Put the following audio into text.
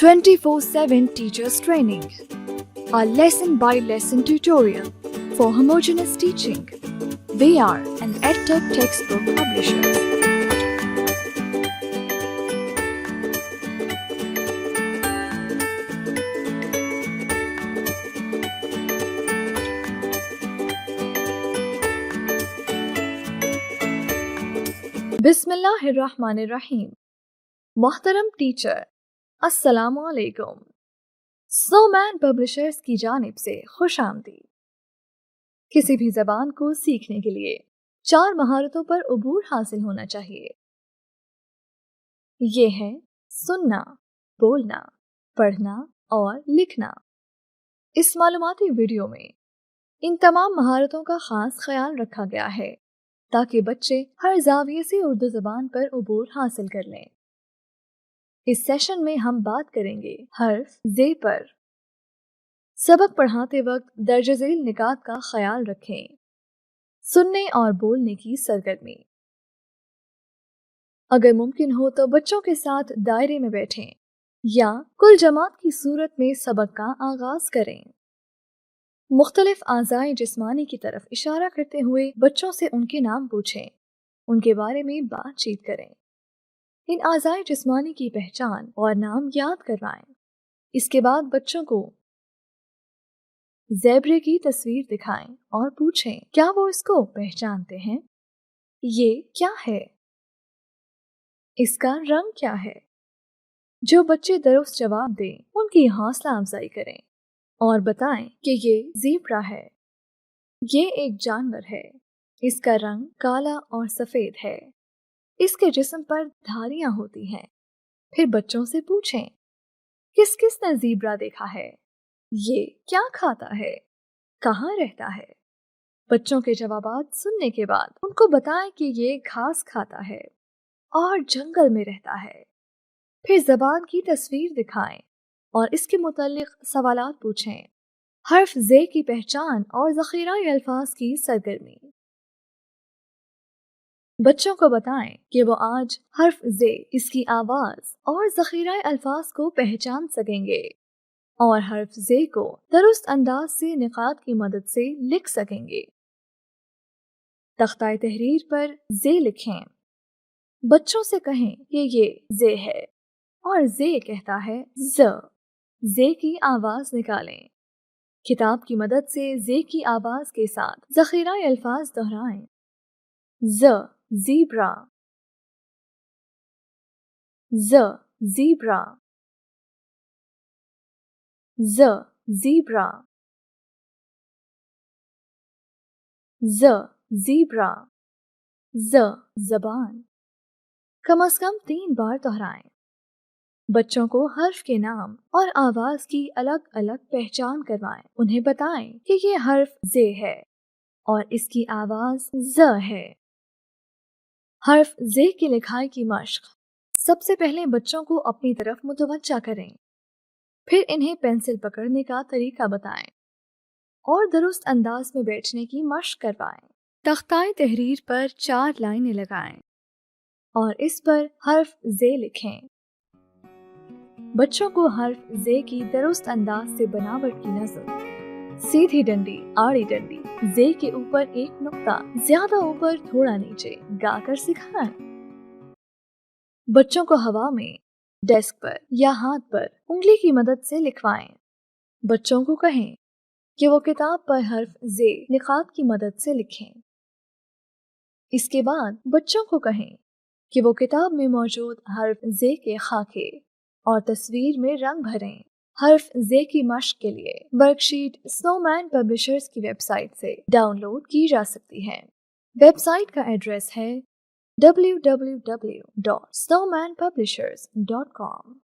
24/7 Teachers Training, our lesson-by-lesson tutorial for homogeneous teaching. We are an EdTech textbook publisher. बिस्मिल्लाहिर्रहमानिर्रहीम। मोहतरम teacher, अस्सलामु अलैकुम। Snowman publishers की जानिब से खुश आमदीद। किसी भी ज़बान को सीखने के लिए 4 महारतों पर उबूर हासिल होना चाहिए। ये है सुनना, बोलना, पढ़ना और लिखना। इस मालूमाती वीडियो में इन तमाम महारतों का खास ख्याल रखा गया है ताकि बच्चे हर ज़ाविये से उर्दू ज़बान पर उबूर हासिल कर लें। इस सेशन में हम बात करेंगे हर्फ ज़े पर। सबक पढ़ाते वक्त दर्ज झेल निकात का ख्याल रखें। सुनने और बोलने की सरगर्मी। अगर मुमकिन हो तो बच्चों के साथ दायरे में बैठें या कुल जमात की सूरत में सबक का आगाज करें। मुख्तलिफ आज़ाए जिस्मानी की तरफ इशारा करते हुए बच्चों से उनके नाम पूछें, उनके बारे में बातचीत करें। इन आज़ाए जिस्मानी की पहचान और नाम याद करवाएं। इसके बाद बच्चों को ज़ेब्रे की तस्वीर दिखाएं और पूछें क्या वो इसको पहचानते हैं। ये क्या है? इसका रंग क्या है? जो बच्चे दुरुस्त जवाब दें उनकी हौसला अफजाई करें और बताएं कि ये ज़ीब्रा है। ये एक जानवर है। इसका रंग काला और सफेद है। इसके जिस्म पर धारियां होती हैं। फिर बच्चों से पूछें किस किस ने ज़ीब्रा देखा है? ये क्या खाता है? कहाँ रहता है? बच्चों के जवाबात सुनने के बाद उनको बताएं कि ये घास खाता है और जंगल में रहता है। फिर ज़बान की तस्वीर दिखाएं और इसके मुताल्लिक सवालात पूछें। हर्फ ज़े की पहचान और ज़ख़ीरा-ए अल्फाज की सरगर्मी। बच्चों को बताएं कि वो आज हर्फ ज़े, इसकी आवाज़ और ज़ख़ीरा-ए अल्फाज को पहचान सकेंगे और हर्फ ज़े को दुरुस्त अंदाज से निकात की मदद से लिख सकेंगे। तख्ता तहरीर पर ज़े लिखें। बच्चों से कहें कि ये ज़े है और ज़े कहता है ज़। ज़े की आवाज़ निकालें। किताब की मदद से ज़े की आवाज़ के साथ ज़ख़ीरा-ए अल्फाज दोहराएं। ज़ ज़ीब्रा, ज़ ज़ीब्रा, ज़ ज़ीब्रा, ज़ ज़ीब्रा, ज़ ज़बान। कम अज़ कम 3 बार दोहराएं। बच्चों को हर्फ के नाम और आवाज़ की अलग अलग पहचान करवाएं। उन्हें बताएं कि ये हर्फ ज़े है और इसकी आवाज़ ज़ है। हर्फ ज़े की लिखाई की मश्क। सबसे पहले बच्चों को अपनी तरफ मुतवज्जा करें। फिर इन्हें पेंसिल पकड़ने का तरीका बताएं और दुरुस्त अंदाज में बैठने की मश्क करवाएं। तख्ताए तहरीर पर 4 लाइनें लगाएं और इस पर हर्फ ज़े लिखें। बच्चों को हर्फ ज़े की दुरुस्त अंदाज से बनावट की नज़र, सीधी डंडी, आड़ी डंडी, ज़े के ऊपर एक नुक्ता, ज्यादा ऊपर थोड़ा नीचे गाकर सिखाएं। बच्चों को हवा में, डेस्क पर या हाथ पर उंगली की मदद से लिखवाएं। बच्चों को कहें कि वो किताब पर हर्फ ज़े निकात की मदद से लिखें। इसके बाद बच्चों को कहें कि वो किताब में मौजूद हर्फ ज़े के खाके और तस्वीर में रंग भरें। हर्फ ज़े की मश्क के लिए वर्कशीट स्नोमैन पब्लिशर्स की वेबसाइट से डाउनलोड की जा सकती है। वेबसाइट का एड्रेस है www.snowmanpublishers.com।